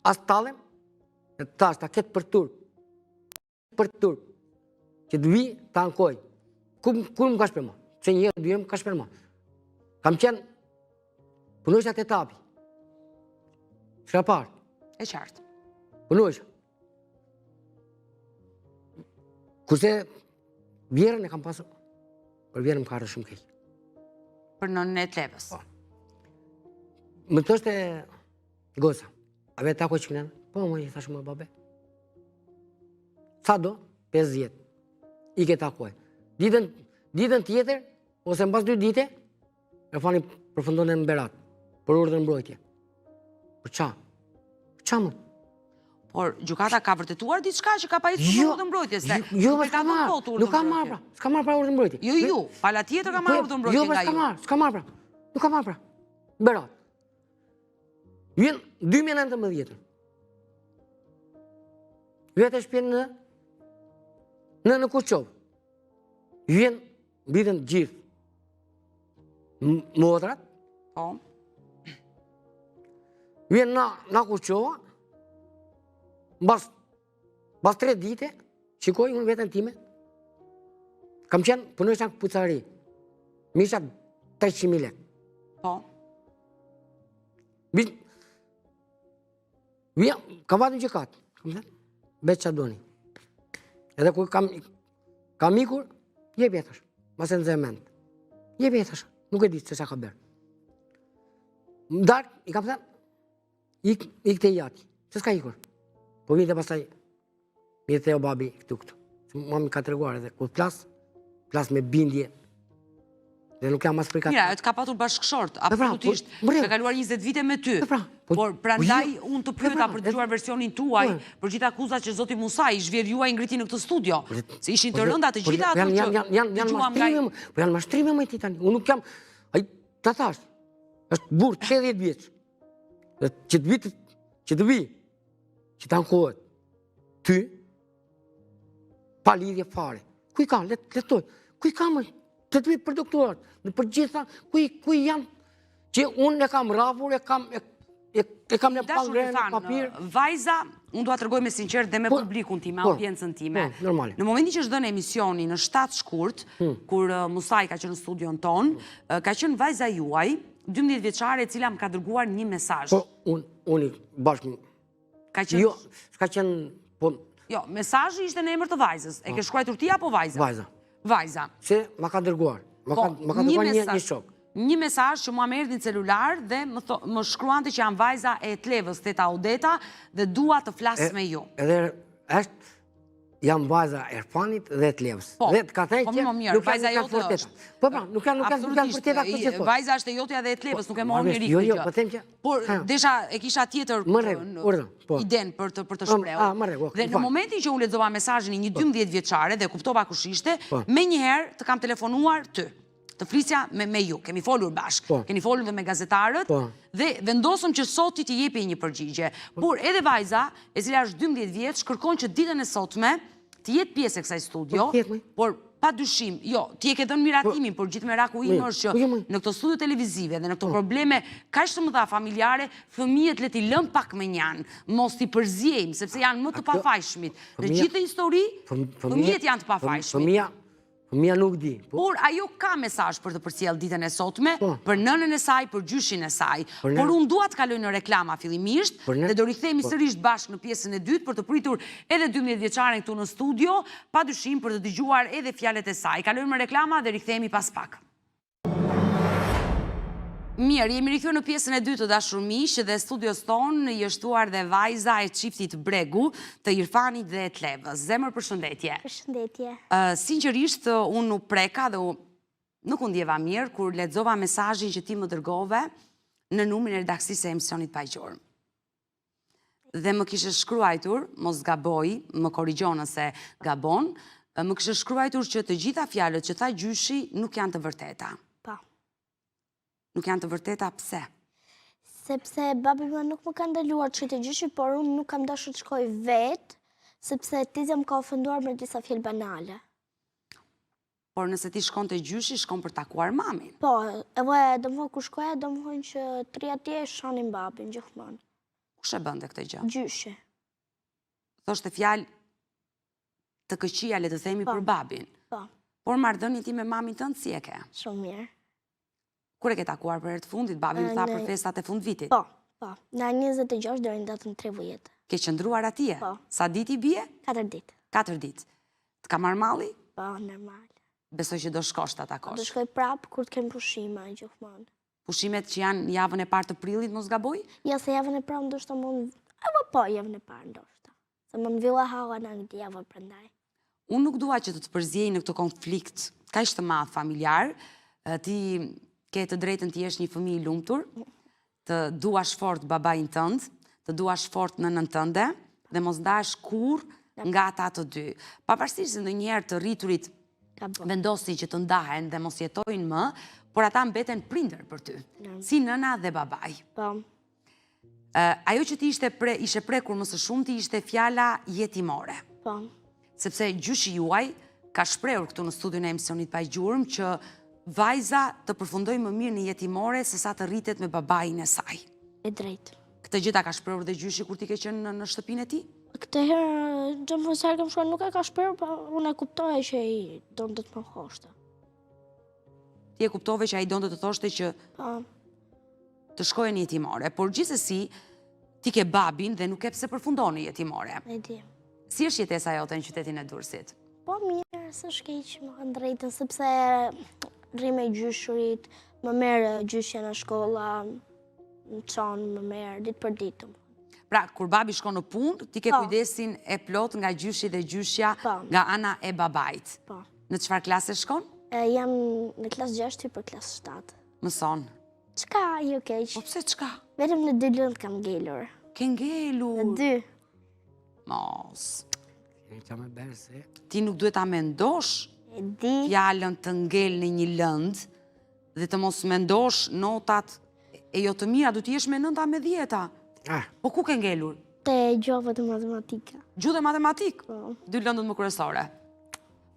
as talem, dhe tash ta ketë për turp, që të vi të ankoj. Kur më ka shper ma? Që një herë, 2 herë më ka shper ma. Kam qenë punojsha të etapi. Shka parë. E qartë. Punojsha. Kurse vjerën e kam pasur, për vjerën më ka rrë shumë kej. Për nënën e Tlevës. Më të është goca. A vetë tako që kënenë? Po, më i thashë më babe. Sa do? 50. I ke takoj. Ditën ditën tjetër, ose mbas 2 dite, Erfani përfundon në Berat, për urdhër mbrojtje. Për qa? Për qa më? Por gjykata ka vërtetuar diçka që ka pajitur për urdhër mbrojtje, se Jo, nuk e ka dhënë kot urdhër nuk ka marrë mbrojtje. pra, s'ka marrë pra urdhër mbrojtje. Jo, pala tjetër ka marrë urdhër mbrojtje Jo, nga ju. s'ka marrë pra, nuk ka marrë pra, Berat. Vjen 2019. Vjetë e shpjen në Kuqov. Vjen, mbiten gjithë modrat, Po. vjen na Kuqova, bas 3 dite, shikoj unë vetën time, kam qenë punojsha në pucari, misha 300.000 lek. Po. Vjen, kam vatë në gjëkat, betë që doni. Edhe kur kam ikur, jep jetësh, mas e në zemend. Jep jetësh, nuk e ditë se sa ka bërë. Më darë, i kam thënë, ik të jati, se s'ka ikur. Po vinte pasaj, mirë Theo babi këtu. Mami ka të reguar edhe, kur plas me bindje, dhe nuk jam mas prikat. Mira, të ka patur bashkëshort, absolutisht, ka kaluar 20 vite me ty. Por prandaj unë të pyeta për të dëgjuar versionin tuaj, për gjitha akuzat që zoti Musaj i zhvjerjuaj ngriti në këtë studio. Se ishin të rënda të gjitha ato që dëgjuam nga... Po janë mashtrime më ti tani, unë nuk jam... Ai, ta thash, është burë 80 vjeç. Që të vi, që të ankohet, ty, pa lidhje fare. Kuj ka, letoj, kuj ka më, të të vi për doktorat, për gjitha, kuj janë, që unë e kam rapur, e kam në pangrenë, në papirë. Vajza, unë dua të rregoj me sinqert dhe me publikun time, audiencën time. Në momentin që është dhënë emisioni në 7 shkurt, kur Musaj ka qenë në studion ton, ka qenë vajza juaj, 12 vjeçare, e cila më ka dërguar një mesazh. Po, unë bashkë... Jo, s'ka qenë... Jo, mesazhi ishte në emër të vajzës. E ke shkruar ti apo vajza? Vajza. Vajza. Se ma ka dërguar. Ma ka dërguar një shok. Një mesazh që mua më erdhi në celular dhe më shkruante që jam vajza e Tlevës, teta Odeta, dhe dua të flas me ju. Edhe është, jam vajza Erfanit dhe Tlevës. Dhe të ka thënë që nuk janë vërteta. Po pra, nuk janë vërteta këtë që thot. Vajza është e jotja dhe e Tlevës, nuk e morë njëri këtë gjë. Po them që... Por desha e kisha tjetër iden për të shprehur. Dhe në momentin që unë lexova mesazhin një 12 vjeçare dhe kuptova kush ishte, menjëherë të kam telefonuar ty. Të flisja me ju, kemi folur bashkë, kemi folur dhe me gazetarët, dhe vendosëm që sot ti jepi një përgjigje. Por edhe vajza, e cila është 12 vjeç, kërkon që ditën e sotme të jetë pjesë e kësaj studio, por pa dyshim, jo, ti e ke dhënë miratimin, por gjithë meraku im është që në këto studio televizive dhe në këto probleme kaq të mëdha familjare, fëmijët le t'i lëm pak me njanë, mos t'i përzjejmë, sepse janë më të pafajshmit. Në gjithë histori, fëmijët janë të pafajshmit. Fëmija nuk di. Por ajo ka mesazh për të përcjell ditën e sotme, për nënën e saj, për gjyshin e saj. Por unë dua të kaloj në reklama fillimisht, dhe do rikthehemi sërish bashkë në pjesën e dytë për të pritur edhe 12 vjeçaren këtu në studio, padyshim për të dëgjuar edhe fjalët e saj. Kalojmë në reklama dhe rikthehemi pas pak. Mirë, jemi rikthyer në pjesën e dytë të dashur miq dhe studios tonë i është thuar dhe vajza e çiftit Bregu, të Irfanit dhe Tlevës. Zemër përshëndetje. Përshëndetje. Sinqerisht, unë nuk preka dhe nuk u ndjeva mirë kur lexova mesazhin që ti më dërgove në numrin e redaksisë së emisionit Pajgjor. Dhe më kishe shkruajtur, mos gaboj, më korrigjon nëse gabon, më kishe shkruajtur që të gjitha fjalët që tha gjyshi nuk janë të vërteta. Nuk janë të vërteta, pse? Sepse babi më nuk më ka ndaluar që të gjyshi, por unë nuk kam dashur të shkoj vetë, sepse tizja më ka ofenduar me disa fjalë banale. Por nëse ti shkon të gjyshi, shkon për takuar mamin. Po, edhe do më ku shkoja, do më hojnë që 3 atje shanin babin, gjithmonë. Kush e bënde këtë gjë? Gjyshi. Thoshte fjalë të këqija, le të themi, për babin. Po. Por marrëdhënien ti me mamin tënd si e ke? Shumë mirë. Kur e ke takuar për herë të fundit, babi më tha për festat e fund vitit? Po, nga 26 deri në datën 13. Ke qëndruar atje? Po. Sa ditë i bie? 4 ditë. 4 ditë. Të ka marrë malli? Po, normal. Besoj që do shkosh të atakosh. Do shkoj prapë kur të kem pushime, gjithmonë. Pushimet që janë javën e parë të prillit, mos gaboj? Ja, se javën e parë ndoshta mund... Apo po, javën e parë ndoshta. Se më villa haua në një javë prandaj. unë nuk dua që të përzjej në këtë konflikt kaq të madh familjar, ti ke të drejtën të jesh një fëmijë i lumtur, të duash fort babain tënd, të duash fort nënën tënde dhe mos ndash kur nga ata të dy. Pavarësisht se ndonjëherë të rriturit vendosin që të ndahen dhe mos jetojnë më, por ata mbeten prindër për ty, si nëna dhe babai. Po. Ajo që ti ishe prekur më së shumti ishte fjala jetimore. Po. Sepse gjyshi juaj ka shprehur këtu në studion e emisionit Pa Gjurmë që vajza të përfundoj më mirë në jetimore se sa të rritet me babain e saj. E drejtë. Këtë gjë ta ka shprehur dhe gjyshi kur ti ke qenë në shtëpinë e tij? Këtë herë, gjëmë fësarë kam shkuar, nuk e ka shperë, pa unë e kuptoja që i donte të më thoshte. Ti e kuptove që ai donte të thoshte që Po. të shkojë në jetimore, por gjithsesi ti ke babin dhe nuk e pse përfundon në jetimore. E di. Si është jetesa jote në qytetin e Durrësit? Po mirë, së shkeq më kanë drejtën, sepse rri me gjyshurit, më merë gjyshja në shkolla, më qonë, më merë, ditë për ditë. Pra, kur babi shkon në punë, ti ke kujdesin e plot nga gjyshi dhe gjyshja nga ana e babait. Po. Në çfarë klase shkon? Jam në klasë 6 për klasë 7. Mëson. Çka, jo keq. Po pse çka? Vetëm në 2 lëndë kam ngelur. Ke ngelur. Në 2. Mos. Qa me berë se... Ti nuk duhet ta mendosh E di. fjalën të ngel në një lënd dhe të mos mendosh notat e jo të mira, du t'jesh me 9 me 10. Po ku ke ngelur? Te gjove të matematika. Gjuhë dhe matematik? Po. 2 lëndët më kryesore.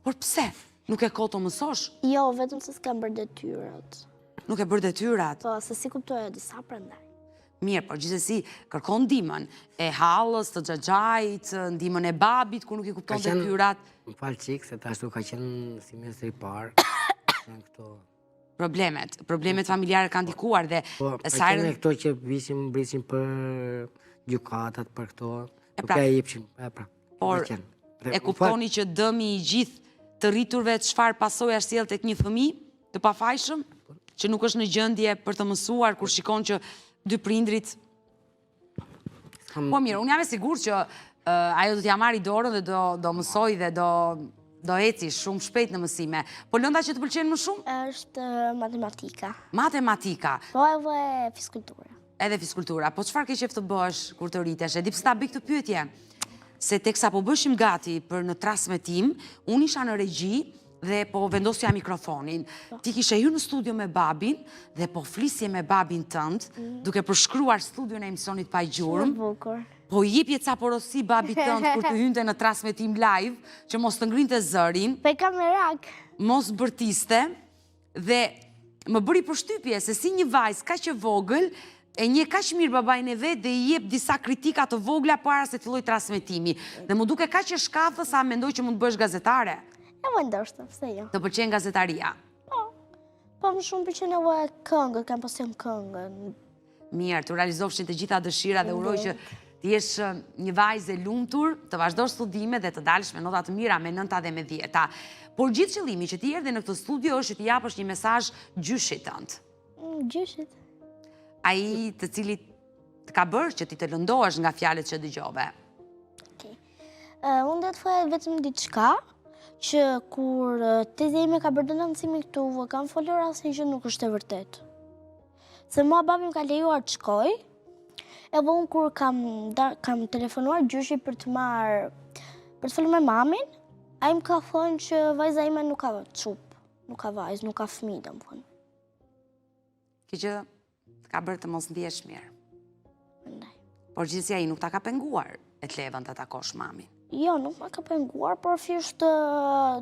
Por pse? Nuk e ko të mësosh? Jo, vetëm se s'kam bërë detyrat. Nuk e bërë detyrat? Po, se si kuptoja disa prandaj. Mirë, por gjithsesi kërkon ndihmën e hallës, të xhaxhait, ndihmën e babit kur nuk i kupton detyrat. Më falë qikë, se ashtu ka qenë si semestri i parë. Këto... Problemet familjare kanë ndikuar dhe... Po, ka qenë këto që brisim për gjukatat, për këto, nuk e jepshin. Por, e kuptoni që dëmi i gjithë të rriturve çfarë pasojë sjell tek një fëmijë të pafajshëm, që nuk është në gjendje për të mësuar kur shikon që dy prindrit... Po mirë, unë jam e sigurt që ajo do t'ja marri dorën dhe do mësoj dhe do eci shumë shpejt në mësime. Po lënda që të pëlqenë më shumë? Është matematika. Matematika. Po edhe fiskultura. Edhe fiskultura. Po çfarë ke qef të bësh kur të rritesh? E di pse ta bëj këtë pyetje. Se teksa po bëshim gati për në transmetim, unë isha në regji dhe po vendosja mikrofonin. Ti kishe hyrë në studio me babin dhe po flisje me babin tënd, duke përshkruar studion e emisionit Pa Gjurmë. Bukur. Po jepje ca porosi babit tënd kur të hynte në transmetim live, që mos të ngrinte zërin, Pe kamerak. mos bërtiste dhe më bëri përshtypje se si një vajzë kaq e vogël e një kaq mirë babain e vet dhe i jep disa kritika të vogla para se të fillojë transmetimi. Dhe më duke kaq e shkafë sa mendoj që mund të bëhesh gazetare. E më ndoshta, pse jo? Të pëlqen gazetaria. Po më shumë pëlqen edhe këngë, kam pasion këngën. Mirë, të realizofshin të gjitha dëshira dhe uroj që të jesh një vajzë e lumtur, të vazhdosh studime dhe të dalësh me nota të mira me 9 dhe me 10. Por gjithë qëllimi që ti erdhe në këtë studio është që t'i japësh një mesazh gjyshit tënd. Gjyshit. Ai të cilit të ka bërë që ti të lëndohesh nga fjalët që dëgjove. Unë dhe të thuaj vetëm diçka, që kur tezja ime ka bërë denoncimi këtu, kam folur asnjë gjë nuk është e vërtetë. Se mua babi më ka lejuar të shkoj, edhe unë kur kam telefonuar gjyshi për të folur me mamin, ai më ka thënë që vajza ime nuk ka çup, nuk ka vajzë, nuk ka fëmijë, domethënë. Kjo gjë ka bërë të mos ndihesh mirë. Prandaj. Por gjithsesi ai nuk ta ka penguar e të levën të takosh mamin. Jo, nuk ma ka penguar, por thjesht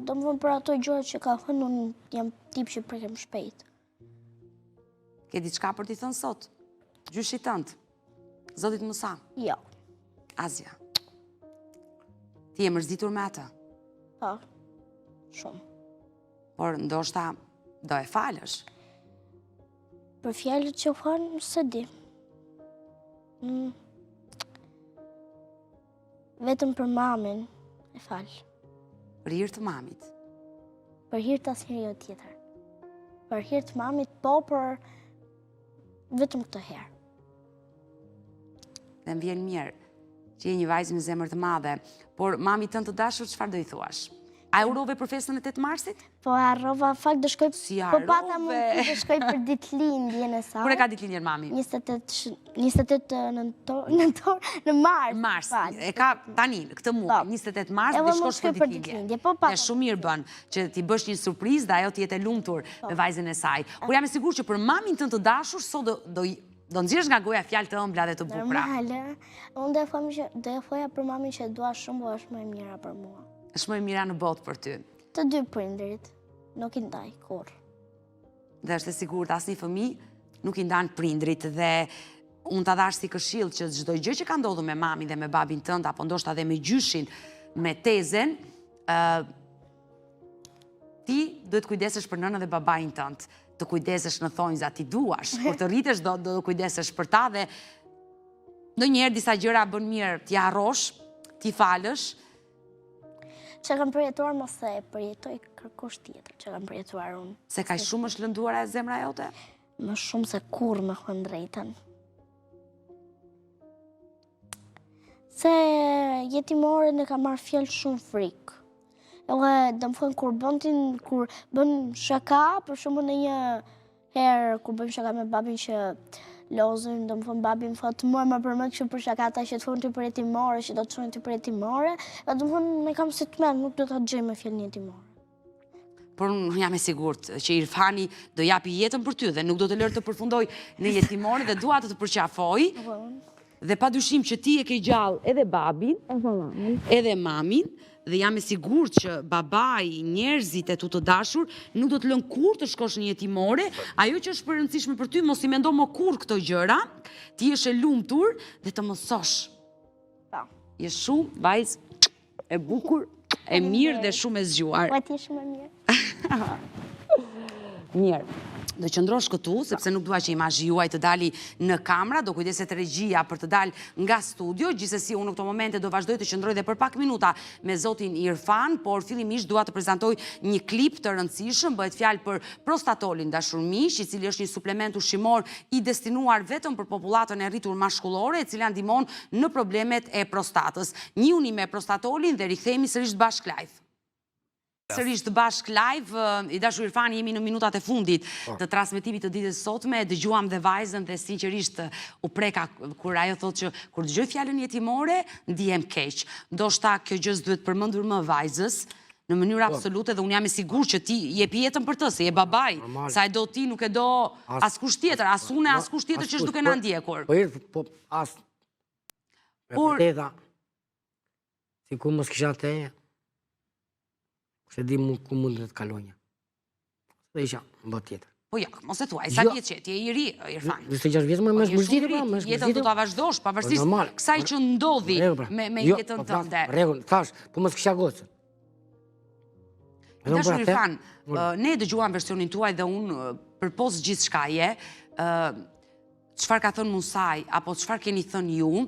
domethënë për ato gjëra që ka thënë, unë jam tip që prekem shpejt. Ke diçka për t'i thënë sot? Gjyshit tënd? Zotit Musa? Jo. Azja? Ti je mërzitur me atë? Po. Shumë. Por ndoshta do e falësh. Për fjalët që thënë, se di. Vetëm për mamin e fal. Për hir të mamit. Për hir të asnjëri tjetër. Për hir të mamit, po, për vetëm këtë herë. Dhe më vjen mirë që je një vajzë me zemër të madhe, por mami tënd të dashur çfarë do i thuash? A urove për festën e 8 marsit? Po harrova, fakt do shkoj, Si po pata harrove? mund të shkoj për ditëlindjen e saj. Kur e ka ditëlindjen mami? 28 nëntor, në mars. Mars, fal. e ka tani, këtë muaj, 28 mars, Edhe dhe mund shkosh shkoj për për ditëlindje. ditëlindje, po pata. Dhe shumë mirë bën që ti bësh një surprizë dhe ajo të jetë e lumtur me vajzën e saj. Por jam e sigurt që për mamin tënd të dashur sot do nxjerrësh nga goja fjalë të ëmbla dhe të bukura. Normale. Unë do e thoja për mamin që e dua shumë, po është më e mira për mua. Është më e mira në botë për ty. Të dy prindrit, nuk i ndaj kur. Dhe është e sigurt asnjë fëmijë nuk i ndan prindrit dhe unë ta dash si këshill që çdo gjë që ka ndodhur me mamin dhe me babin tënd apo ndoshta edhe me gjyshin, me tezen, ti duhet kujdesesh për nënën dhe babain tënd, të kujdesesh në thonjza, ti duash, kur të rritesh do kujdesesh për ta dhe ndonjëherë disa gjëra bën mirë ti harrosh, ti falësh. Që kam përjetuar mos e përjetoj kërkush tjetër që kam përjetuar unë. Se ka shumë është lënduar e zemra jote? Më shumë se kur me thënë drejtën. Se jetimoren e ka marrë fjallë shumë frikë. Edhe dhe më thënë kur bën shaka, për shumë në një herë kur bën shaka me babin që lozën, dhe më thënë babin thotë mua më përmend që për shaka ata që të thonë ty për jetimore, që do të thonë ty për jetimore, dhe më thënë me kam si të men, nuk do të gjej me fjallë një jetimore. Por unë jam e sigurt që Irfani do japi jetën për ty dhe nuk do të lërë të përfundoj në jetimore dhe dua të përqafoj. Dhe pa dyshim që ti e ke gjallë edhe babin, edhe mamin, dhe jam e sigurt që babai, njerëzit e tu të dashur, nuk do të lënë kur të shkosh në jetimore. Ajo që është përrëndësishme për ty, mos i mendo më kur këto gjëra, ti jesh e lumtur dhe të mësosh. Je shumë vajzë e bukur, e mirë dhe shumë e zgjuar. Po ti shumë e mirë. Mirë. Do qëndrosh këtu, sepse nuk dua që imazhi juaj të dali në kamera, do kujdeset regjia për të dalë nga studio, gjithsesi unë në këto momente do vazhdoj të qëndroj dhe për pak minuta me zotin Irfan, por fillimisht dua të prezantoj një klip të rëndësishëm, bëhet fjalë për prostatolin dashur miq, i cili është një suplement ushqimor i destinuar vetëm për popullatën e rritur mashkullore, e cila ndihmon në problemet e prostatës. Njihuni me prostatolin dhe rikthehemi sërish bashkë live. Sërish të bashk live, i dashur Irfani, jemi në minutat e fundit të transmetimit të ditës sotme, dëgjuam dhe vajzën dhe sinqerisht u preka kur ajo thotë që kur dëgjoj fjalën jetimore, ndihem keq. Ndoshta kjo gjë duhet përmendur më vajzës në mënyrë absolute dhe unë jam e sigurt që ti jep jetën për të, se je babai, sa e do ti nuk e do askush tjetër, as unë askush tjetër që është duke na ndjekur. Po as. Por si ku mos kisha teje. Se di ku mund të kalonja. Dhe isha në botë tjetër. Po ja, mos e thuaj, sa vjetë që ti e i ri, Irfan. 26 vjetë më është mërzitër, më është jetën do ta vazhdosh, pavarësisht kësaj që ndodhi me jetën tënde. Rregull, thash, po mos kisha gocën. Dashur Irfan, ne dëgjuam versionin tuaj dhe unë përpos gjithçkaje, çfarë ka thënë Musaj apo çfarë keni thënë ju.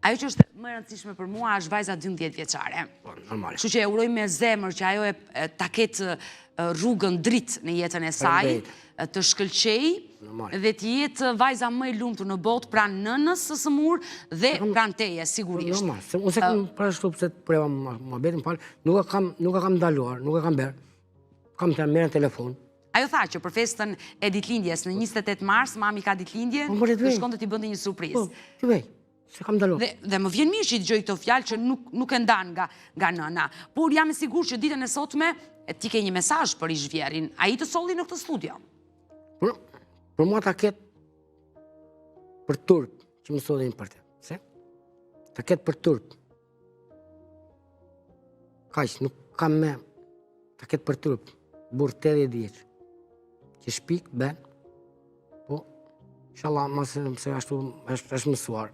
Ajo që është më e rëndësishme për mua është vajza 12 vjeçare. Normal. Kështu që e uroj me zemër që ajo ta ketë rrugën dritë në jetën e saj, të shkëlqej dhe të jetë vajza më e lumtur në botë pranë nënës së smur dhe pranë teje, sigurisht. Normal. Unë se kam parashtu pse të preva mohabetin, nuk e kam ndaluar, nuk e kam bërë. Kam të merr në telefon. Ajo tha që për festën e ditëlindjes në 28 mars, mami ka ditëlindje, do shkonte t'i bënte një surprizë. Ti vej. Se kam ndaluar. Dhe më vjen mirë që i dëgjoj këto fjalë që nuk e ndan nga nëna. Por jam e sigurt që ditën e sotme ti ke një mesazh për Izhvjerin. Ai të solli në këtë studio. Për mua ta ketë për turp që më sollin për të. Se? Ta ketë për turp. Kaq, nuk kam me. Ta ketë për turp. Burr 80 vjeç. Që shpik ben. Po, inshallah mëse ashtu është mësuar.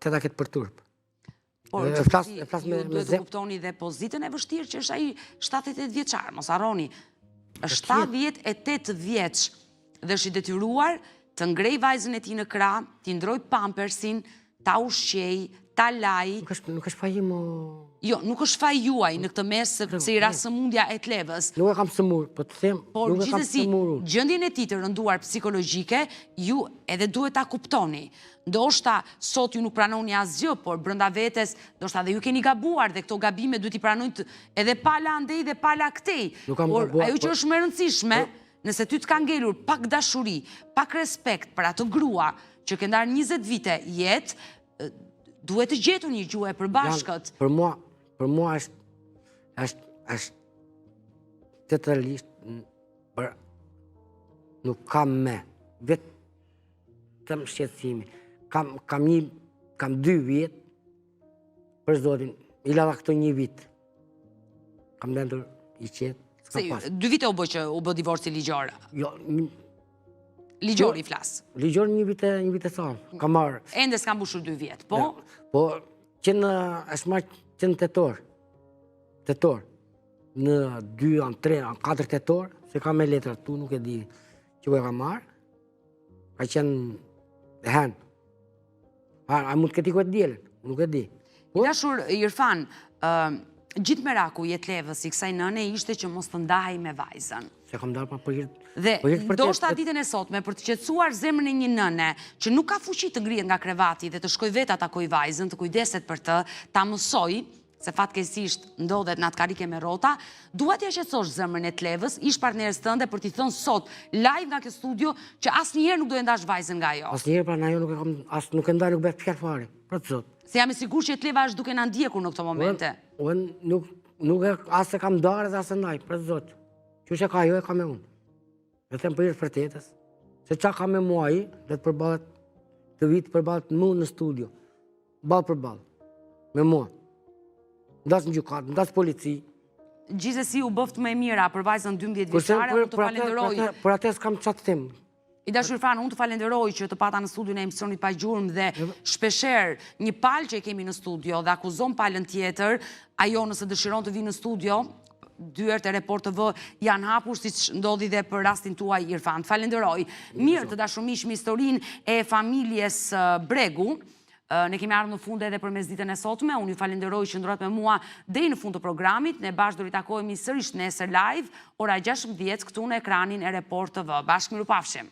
Këta ketë për turp. Por ju duhet të kuptoni dhe pozitën e vështirë që është ai 78 vjeçar, mos harroni. Është 78 vjeç dhe është i detyruar të ngrej vajzën e tij në krah, t'i ndroj pampersin, ta ushqej, ta laj. Nuk është fajim o... Jo, nuk është faj juaj në këtë mes, se i ra sëmundja e Tlevës. Nuk e kam sëmur, po të them, Por nuk e kam gjithsesi, sëmuru. gjendjen e tij të rënduar psikologjike, ju edhe duhet ta kuptoni. Ndoshta sot ju nuk pranoni asgjë, por brenda vetes, ndoshta edhe ju keni gabuar dhe këto gabime duhet i pranojnë edhe pala andej dhe pala këtej. Por ajo që është më e rëndësishme, nëse ty të ka ngelur pak dashuri, pak respekt për atë grua që ke ndarë 20 vite jetë, duhet të gjetur një gjuhë e përbashkët. Për mua është totalisht nuk kam me, vetëm shqetësimi. Kam 2 vjet, për zotin, i lava këto 1 vit. Kam lendur i qetë, s'kam pas. 2 vite u bë që u bë divorci ligjor. Jo, Ligjor i flas. ligjor 1 vit e sa, kam marrë. Ende s'kam mbushur 2 vjet, po? Po, është marrë qenë tetor, në 2, 3, 4 tetor, se kam me letra tu, nuk e di që ku e kam marrë, ka qenë hen. A mund të këti ku e djelen, nuk e di. I dashur Irfan, gjithë meraku i Tlevës i kësaj nëne ishte që mos të ndahej me vajzën. Se kam darë pa për hirtë. Dhe ndoshta ditën e sotme për të qetësuar zemrën e një nëne që nuk ka fuqi të ngrihet nga krevati dhe të shkoj vetë ta takoj vajzën, të kujdeset për të, ta mësoj, se fatkeqësisht ndodhet në atë karike me rrota, dua t'ja qetësosh zemrën e Tlevës, ish partnerës tënde për t'i thënë sot live nga kjo studio që asnjëherë nuk do e ndash vajzën nga ajo. Asnjëherë pra na jo nuk e ndaj, nuk bëhet fjalë fare, për të zot. Se jam e sigurt që Tleva është duke na ndjekur në këto momente. Unë nuk e as e kam darë dhe as e ndaj, për të zot. Qysh e ka ajo e ka me unë. E them për hirtë vërtetës, se qa ka me mua ai, dhe të përballet të vitë përballet mu në studio. Ball për ball. Me mua. Ndas në gjykatë, ndas polici. Gjithsesi u bëft më e mira për vajzën 12 vjeçare, unë të falenderoj. Për atë s'kam çfarë të them. I dashur Irfan, unë të falenderoj që të pata në studion e emisionit pa gjurmë dhe shpesher një palë që e kemi në studio dhe akuzon palën tjetër, ajo nëse dëshiron të vi në studio, dyert e Report TV janë hapur, siç ndodhi dhe për rastin tuaj Irfan. Falenderoj. Mirë të dashur miq, me historinë e familjes Bregu. Ne kemi ardhur në fund edhe përmes ditën e sotme. Unë ju falenderoj që ndrohet me mua deri në fund të programit. Ne bashkë do ritakojemi sërish nesër live, ora 16 këtu në ekranin e Report TV. Bashkë mirupafshim.